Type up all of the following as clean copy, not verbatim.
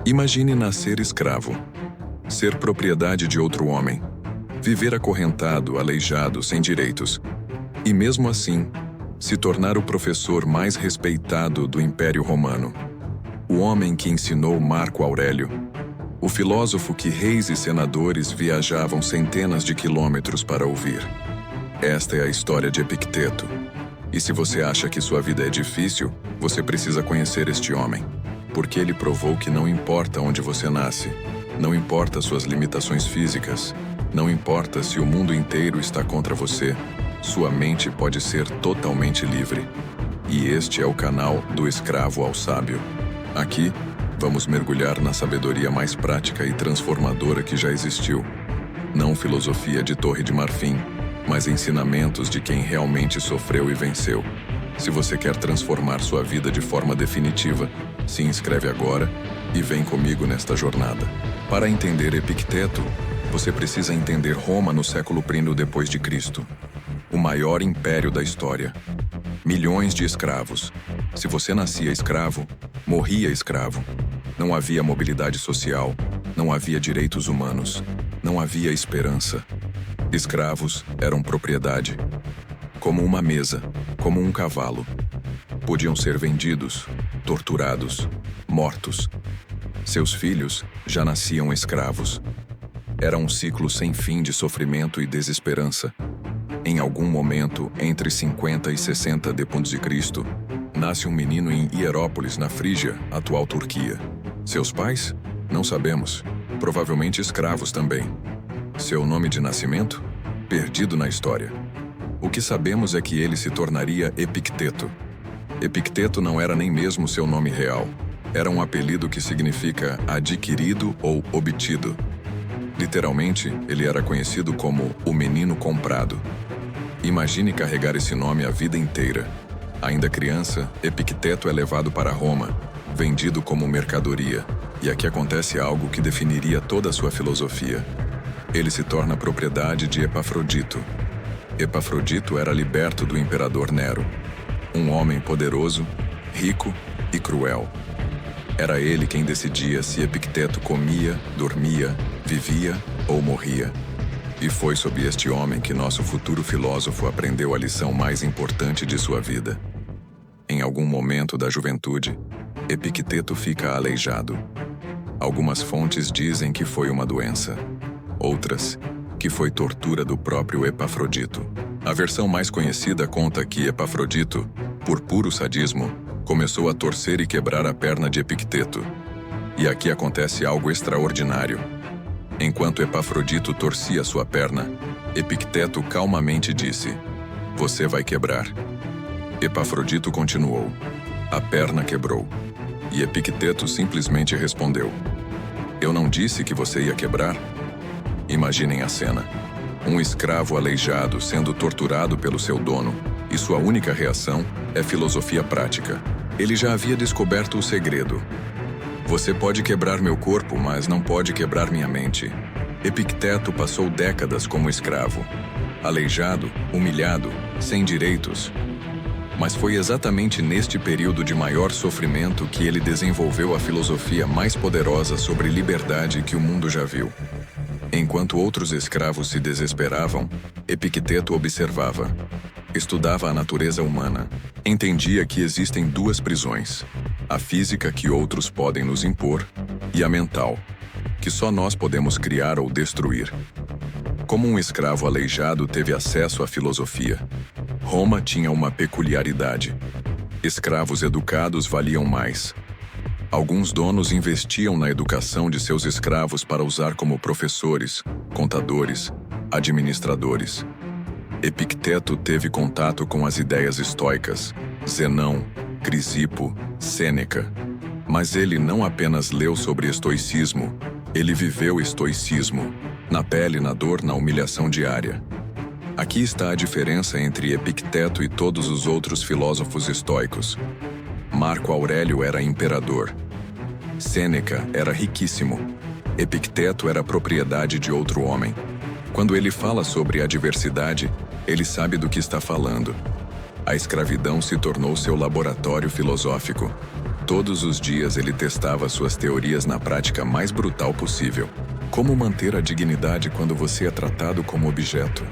Imagine nascer escravo, ser propriedade de outro homem, viver acorrentado, aleijado, sem direitos, e mesmo assim, se tornar o professor mais respeitado do Império Romano, o homem que ensinou Marco Aurélio, o filósofo que reis e senadores viajavam centenas de quilômetros para ouvir. Esta é a história de Epicteto. E se você acha que sua vida é difícil, você precisa conhecer este homem, porque ele provou que não importa onde você nasce, não importa suas limitações físicas, não importa se o mundo inteiro está contra você, sua mente pode ser totalmente livre. E este é o canal do escravo ao sábio. Aqui, vamos mergulhar na sabedoria mais prática e transformadora que já existiu. Não filosofia de Torre de Marfim, mas ensinamentos de quem realmente sofreu e venceu. Se você quer transformar sua vida de forma definitiva, se inscreve agora e vem comigo nesta jornada. Para entender Epicteto, você precisa entender Roma no século I depois de Cristo, o maior império da história. Milhões de escravos. Se você nascia escravo, morria escravo. Não havia mobilidade social, não havia direitos humanos, não havia esperança. Escravos eram propriedade, como uma mesa, como um cavalo. Podiam ser vendidos, torturados, mortos. Seus filhos já nasciam escravos. Era um ciclo sem fim de sofrimento e desesperança. Em algum momento, entre 50 e 60 d.C., nasce um menino em Hierópolis, na Frígia, atual Turquia. Seus pais? Não sabemos. Provavelmente escravos também. Seu nome de nascimento? Perdido na história. O que sabemos é que ele se tornaria Epicteto. Epicteto não era nem mesmo seu nome real. Era um apelido que significa adquirido ou obtido. Literalmente, ele era conhecido como o menino comprado. Imagine carregar esse nome a vida inteira. Ainda criança, Epicteto é levado para Roma, vendido como mercadoria. E aqui acontece algo que definiria toda a sua filosofia. Ele se torna propriedade de Epafrodito. Epafrodito era liberto do imperador Nero, um homem poderoso, rico e cruel. Era ele quem decidia se Epicteto comia, dormia, vivia ou morria. E foi sob este homem que nosso futuro filósofo aprendeu a lição mais importante de sua vida. Em algum momento da juventude, Epicteto fica aleijado. Algumas fontes dizem que foi uma doença. Outras, que foi tortura do próprio Epafrodito. A versão mais conhecida conta que Epafrodito, por puro sadismo, começou a torcer e quebrar a perna de Epicteto. E aqui acontece algo extraordinário. Enquanto Epafrodito torcia sua perna, Epicteto calmamente disse: "Você vai quebrar." Epafrodito continuou: "A perna quebrou." E Epicteto simplesmente respondeu: "Eu não disse que você ia quebrar?" Imaginem a cena. Um escravo aleijado sendo torturado pelo seu dono, e sua única reação é filosofia prática. Ele já havia descoberto o segredo. Você pode quebrar meu corpo, mas não pode quebrar minha mente. Epicteto passou décadas como escravo, aleijado, humilhado, sem direitos. Mas foi exatamente neste período de maior sofrimento que ele desenvolveu a filosofia mais poderosa sobre liberdade que o mundo já viu. Enquanto outros escravos se desesperavam, Epicteto observava. Estudava a natureza humana. Entendia que existem duas prisões: a física, que outros podem nos impor, e a mental, que só nós podemos criar ou destruir. Como um escravo aleijado teve acesso à filosofia, Roma tinha uma peculiaridade: escravos educados valiam mais. Alguns donos investiam na educação de seus escravos para usar como professores, contadores, administradores. Epicteto teve contato com as ideias estoicas, Zenão, Crisipo, Sêneca. Mas ele não apenas leu sobre estoicismo, ele viveu estoicismo, na pele, na dor, na humilhação diária. Aqui está a diferença entre Epicteto e todos os outros filósofos estoicos. Marco Aurélio era imperador. Sêneca era riquíssimo. Epicteto era propriedade de outro homem. Quando ele fala sobre a diversidade, ele sabe do que está falando. A escravidão se tornou seu laboratório filosófico. Todos os dias ele testava suas teorias na prática mais brutal possível. Como manter a dignidade quando você é tratado como objeto?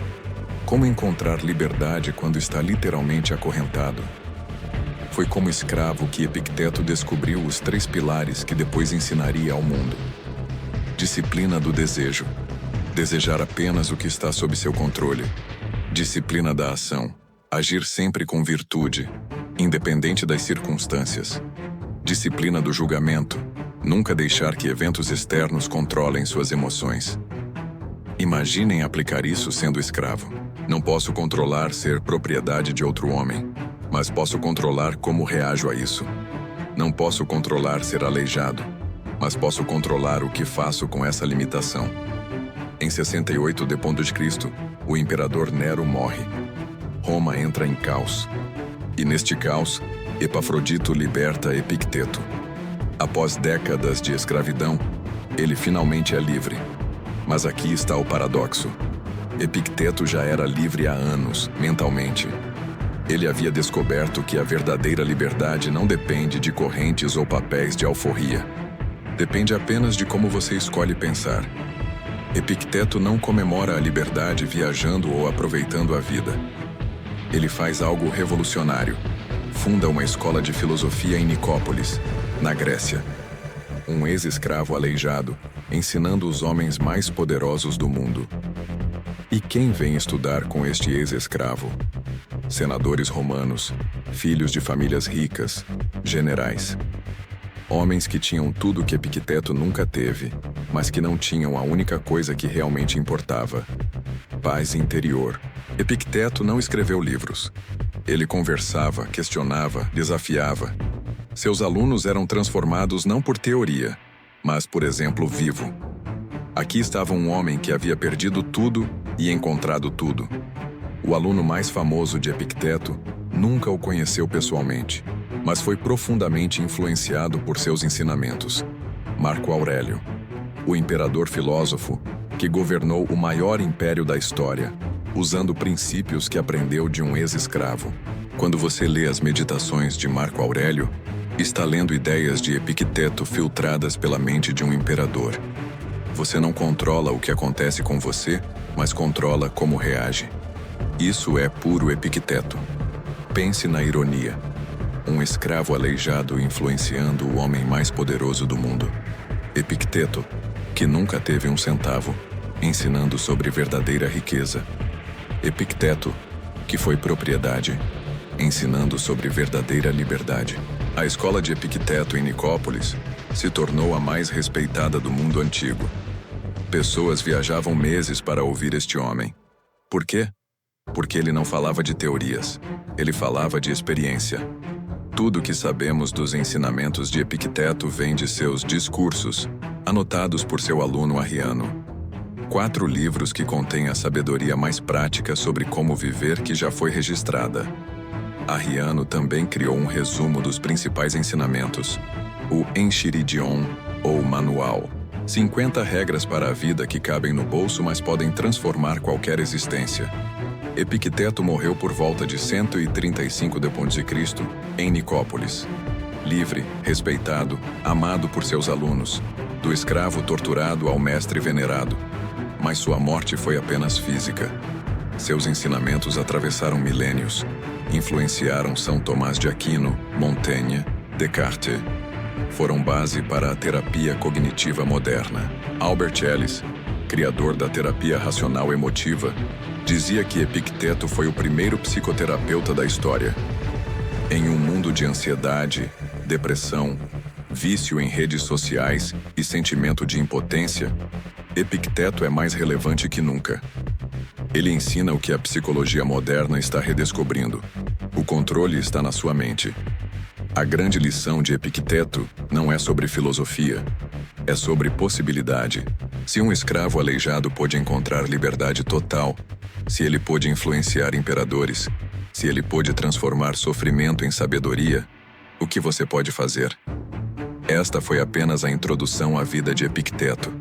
Como encontrar liberdade quando está literalmente acorrentado? Foi como escravo que Epicteto descobriu os 3 pilares que depois ensinaria ao mundo. Disciplina do desejo. Desejar apenas o que está sob seu controle. Disciplina da ação. Agir sempre com virtude, independente das circunstâncias. Disciplina do julgamento. Nunca deixar que eventos externos controlem suas emoções. Imaginem aplicar isso sendo escravo. Não posso controlar ser propriedade de outro homem, mas posso controlar como reajo a isso. Não posso controlar ser aleijado, mas posso controlar o que faço com essa limitação. Em 68 d.C., o imperador Nero morre. Roma entra em caos. E neste caos, Epafrodito liberta Epicteto. Após décadas de escravidão, ele finalmente é livre. Mas aqui está o paradoxo. Epicteto já era livre há anos, mentalmente. Ele havia descoberto que a verdadeira liberdade não depende de correntes ou papéis de alforria. Depende apenas de como você escolhe pensar. Epicteto não comemora a liberdade viajando ou aproveitando a vida. Ele faz algo revolucionário. Funda uma escola de filosofia em Nicópolis, na Grécia. Um ex-escravo aleijado, ensinando os homens mais poderosos do mundo. E quem vem estudar com este ex-escravo? Senadores romanos, filhos de famílias ricas, generais. Homens que tinham tudo que Epicteto nunca teve, mas que não tinham a única coisa que realmente importava: paz interior. Epicteto não escreveu livros. Ele conversava, questionava, desafiava. Seus alunos eram transformados não por teoria, mas por exemplo vivo. Aqui estava um homem que havia perdido tudo e encontrado tudo. O aluno mais famoso de Epicteto nunca o conheceu pessoalmente, mas foi profundamente influenciado por seus ensinamentos. Marco Aurélio, o imperador filósofo que governou o maior império da história, usando princípios que aprendeu de um ex-escravo. Quando você lê as Meditações de Marco Aurélio, está lendo ideias de Epicteto filtradas pela mente de um imperador. Você não controla o que acontece com você, mas controla como reage. Isso é puro Epicteto. Pense na ironia. Um escravo aleijado influenciando o homem mais poderoso do mundo. Epicteto, que nunca teve um centavo, ensinando sobre verdadeira riqueza. Epicteto, que foi propriedade, ensinando sobre verdadeira liberdade. A escola de Epicteto em Nicópolis se tornou a mais respeitada do mundo antigo. Pessoas viajavam meses para ouvir este homem. Por quê? Porque ele não falava de teorias, ele falava de experiência. Tudo o que sabemos dos ensinamentos de Epicteto vem de seus discursos, anotados por seu aluno Arriano. 4 livros que contêm a sabedoria mais prática sobre como viver que já foi registrada. Arriano também criou um resumo dos principais ensinamentos, o Enchiridion, ou Manual. 50 regras para a vida que cabem no bolso, mas podem transformar qualquer existência. Epicteto morreu por volta de 135 d.C., em Nicópolis. Livre, respeitado, amado por seus alunos, do escravo torturado ao mestre venerado. Mas sua morte foi apenas física. Seus ensinamentos atravessaram milênios, influenciaram São Tomás de Aquino, Montaigne, Descartes. Foram base para a terapia cognitiva moderna. Albert Ellis, criador da terapia racional emotiva, dizia que Epicteto foi o primeiro psicoterapeuta da história. Em um mundo de ansiedade, depressão, vício em redes sociais e sentimento de impotência, Epicteto é mais relevante que nunca. Ele ensina o que a psicologia moderna está redescobrindo. O controle está na sua mente. A grande lição de Epicteto não é sobre filosofia, é sobre possibilidade. Se um escravo aleijado pôde encontrar liberdade total, se ele pôde influenciar imperadores, se ele pôde transformar sofrimento em sabedoria, o que você pode fazer? Esta foi apenas a introdução à vida de Epicteto.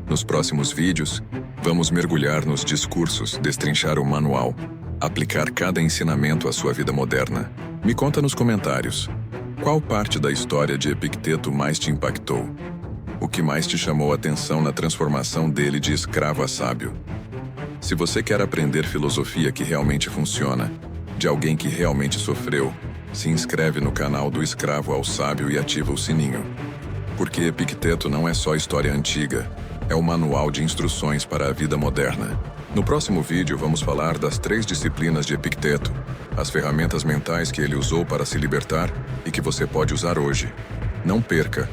Nos próximos vídeos, vamos mergulhar nos discursos, destrinchar o manual, aplicar cada ensinamento à sua vida moderna. Me conta nos comentários. Qual parte da história de Epicteto mais te impactou? O que mais te chamou a atenção na transformação dele de escravo a sábio? Se você quer aprender filosofia que realmente funciona, de alguém que realmente sofreu, se inscreve no canal do Escravo ao Sábio e ativa o sininho. Porque Epicteto não é só história antiga, é o manual de instruções para a vida moderna. No próximo vídeo vamos falar das 3 disciplinas de Epicteto, as ferramentas mentais que ele usou para se libertar e que você pode usar hoje. Não perca!